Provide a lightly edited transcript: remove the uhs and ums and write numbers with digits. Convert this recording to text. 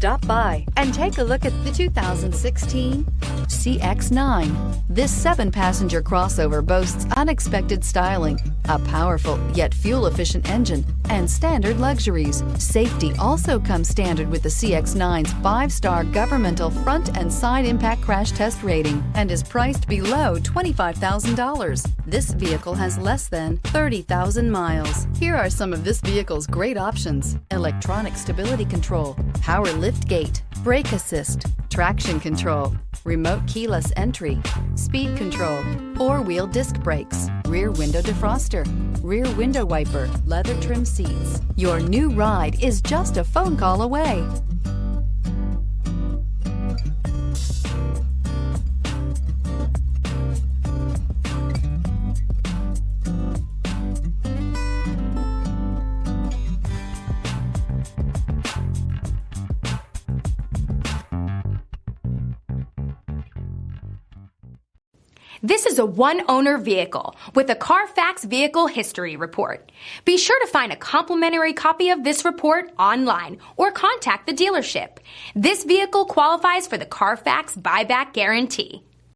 Stop by and take a look at the 2016 CX-9. This 7-passenger crossover boasts unexpected styling, a powerful yet fuel-efficient engine, and standard luxuries. Safety also comes standard with the CX-9's 5-star governmental front and side impact crash test rating and is priced below $25,000. This vehicle has less than 30,000 miles. Here are some of this vehicle's great options: electronic stability control, power lift gate, brake assist, traction control, remote keyless entry, speed control, 4-wheel disc brakes, rear window defroster, rear window wiper, leather trim seats. Your new ride is just a phone call away. This is a one-owner vehicle with a Carfax Vehicle History Report. Be sure to find a complimentary copy of this report online or contact the dealership. This vehicle qualifies for the Carfax Buyback Guarantee.